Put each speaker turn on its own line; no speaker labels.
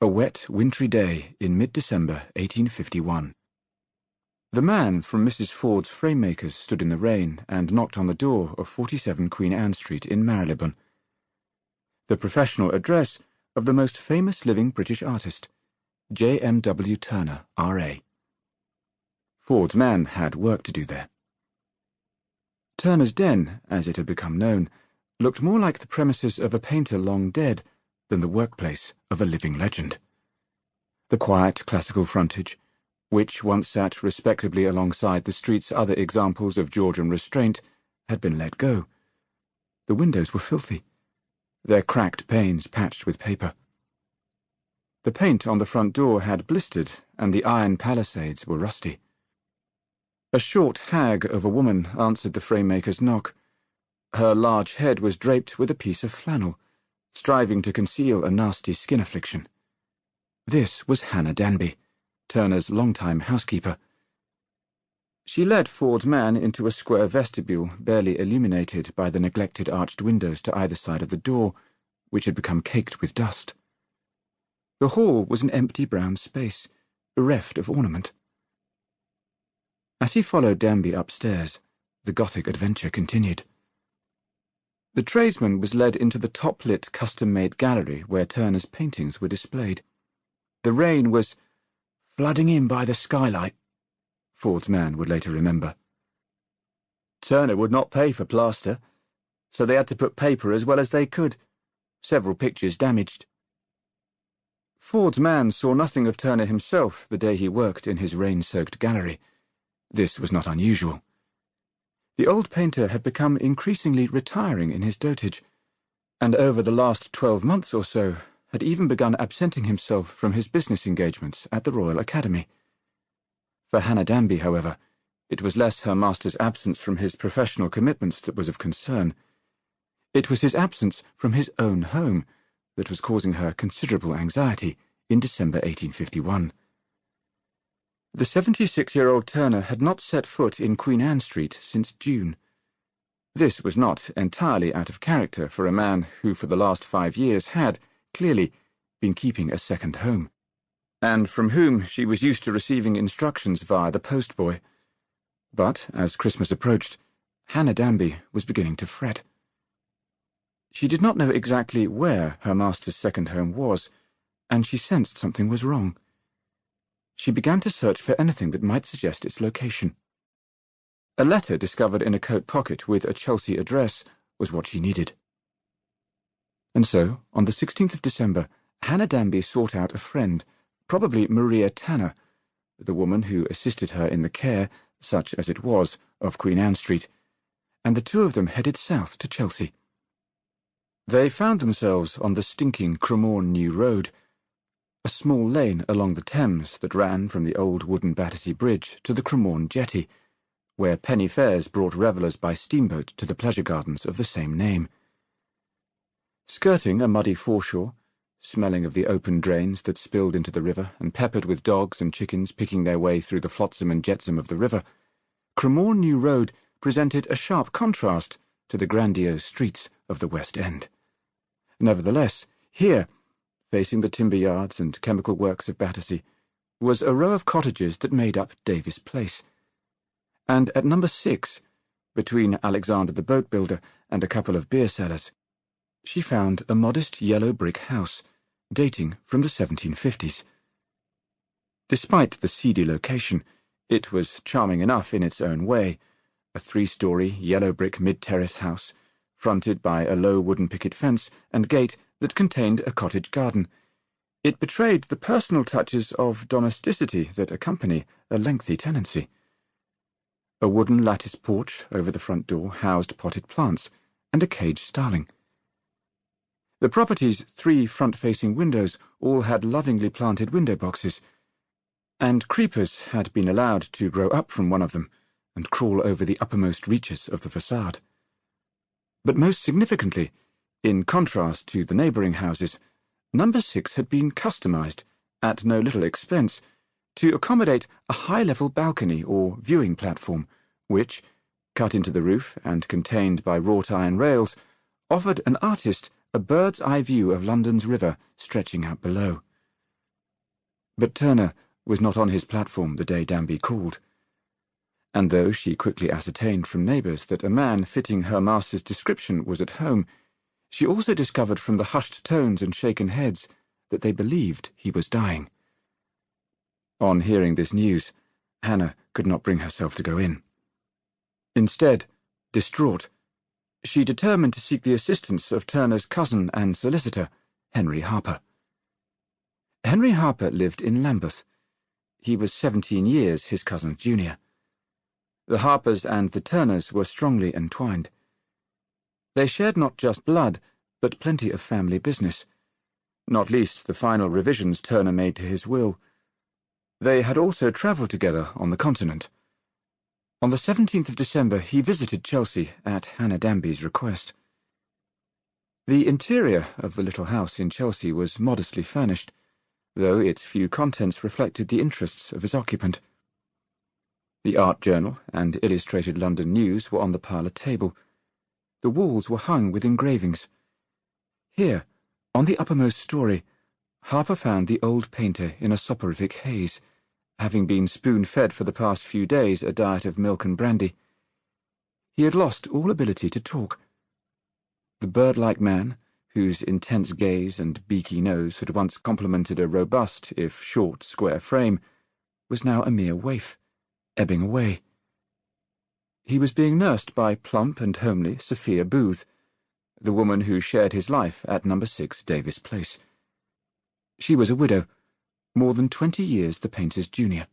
A wet, wintry day in mid-December 1851. The man from Mrs. Ford's frame-makers stood in the rain and knocked on the door of 47 Queen Anne Street in Marylebone. The professional address of the most famous living British artist, J.M.W. Turner, R.A. Ford's man had work to do there. Turner's den, as it had become known, looked more like the premises of a painter long dead than the workplace of a living legend. The quiet classical frontage, which once sat respectably alongside the street's other examples of Georgian restraint, had been let go. The windows were filthy, their cracked panes patched with paper. The paint on the front door had blistered, and the iron palisades were rusty. A short hag of a woman answered the frame-maker's knock. Her large head was draped with a piece of flannel, striving to conceal a nasty skin affliction. This was Hannah Danby, Turner's long-time housekeeper. She led Ford's man into a square vestibule barely illuminated by the neglected arched windows to either side of the door, which had become caked with dust. The hall was an empty brown space, bereft of ornament. As he followed Danby upstairs, the Gothic adventure continued. The tradesman was led into the top-lit custom-made gallery where Turner's paintings were displayed. The rain was flooding in by the skylight, Ford's man would later remember. Turner would not pay for plaster, so they had to put paper as well as they could, several pictures damaged. Ford's man saw nothing of Turner himself the day he worked in his rain-soaked gallery. This was not unusual. The old painter had become increasingly retiring in his dotage, and over the last 12 months or so had even begun absenting himself from his business engagements at the Royal Academy. For Hannah Danby, however, it was less her master's absence from his professional commitments that was of concern. It was his absence from his own home that was causing her considerable anxiety in December 1851. The 76-year-old Turner had not set foot in Queen Anne Street since June. This was not entirely out of character for a man who for the last 5 years had, clearly, been keeping a second home, and from whom she was used to receiving instructions via the postboy. But, as Christmas approached, Hannah Danby was beginning to fret. She did not know exactly where her master's second home was, and she sensed something was wrong. She began to search for anything that might suggest its location. A letter discovered in a coat pocket with a Chelsea address was what she needed. And so, on the 16th of December, Hannah Danby sought out a friend, probably Maria Tanner, the woman who assisted her in the care, such as it was, of Queen Anne Street, and the two of them headed south to Chelsea. They found themselves on the stinking Cremorne New Road, a small lane along the Thames that ran from the old wooden Battersea Bridge to the Cremorne Jetty, where penny fares brought revellers by steamboat to the pleasure gardens of the same name. Skirting a muddy foreshore, smelling of the open drains that spilled into the river and peppered with dogs and chickens picking their way through the flotsam and jetsam of the river, Cremorne New Road presented a sharp contrast to the grandiose streets of the West End. Nevertheless, here, facing the timber yards and chemical works of Battersea, was a row of cottages that made up Davis Place. And at number 6, between Alexander the boat builder and a couple of beer cellars, she found a modest yellow brick house, dating from the 1750s. Despite the seedy location, it was charming enough in its own way, a 3-story yellow brick mid-terrace house, fronted by a low wooden picket fence and gate that contained a cottage garden. It betrayed the personal touches of domesticity that accompany a lengthy tenancy. A wooden lattice porch over the front door housed potted plants and a caged starling. The property's 3 front-facing windows all had lovingly planted window boxes, and creepers had been allowed to grow up from one of them and crawl over the uppermost reaches of the facade. But most significantly, in contrast to the neighbouring houses, number 6 had been customised, at no little expense, to accommodate a high-level balcony or viewing platform, which, cut into the roof and contained by wrought-iron rails, offered an artist a bird's-eye view of London's river stretching out below. But Turner was not on his platform the day Danby called. And though she quickly ascertained from neighbours that a man fitting her master's description was at home, she also discovered from the hushed tones and shaken heads that they believed he was dying. On hearing this news, Hannah could not bring herself to go in. Instead, distraught, she determined to seek the assistance of Turner's cousin and solicitor, Henry Harper. Henry Harper lived in Lambeth. He was 17 years his cousin's junior. The Harpers and the Turners were strongly entwined. They shared not just blood, but plenty of family business, not least the final revisions Turner made to his will. They had also travelled together on the continent. On the 17th of December he visited Chelsea at Hannah Danby's request. The interior of the little house in Chelsea was modestly furnished, though its few contents reflected the interests of its occupant. The Art Journal and Illustrated London News were on the parlour table. The walls were hung with engravings. Here, on the uppermost story, Harper found the old painter in a soporific haze, having been spoon-fed for the past few days a diet of milk and brandy. He had lost all ability to talk. The bird-like man, whose intense gaze and beaky nose had once complemented a robust, if short, square frame, was now a mere waif, ebbing away. He was being nursed by plump and homely Sophia Booth, the woman who shared his life at No. 6 Davis Place. She was a widow, more than 20 years the painter's junior.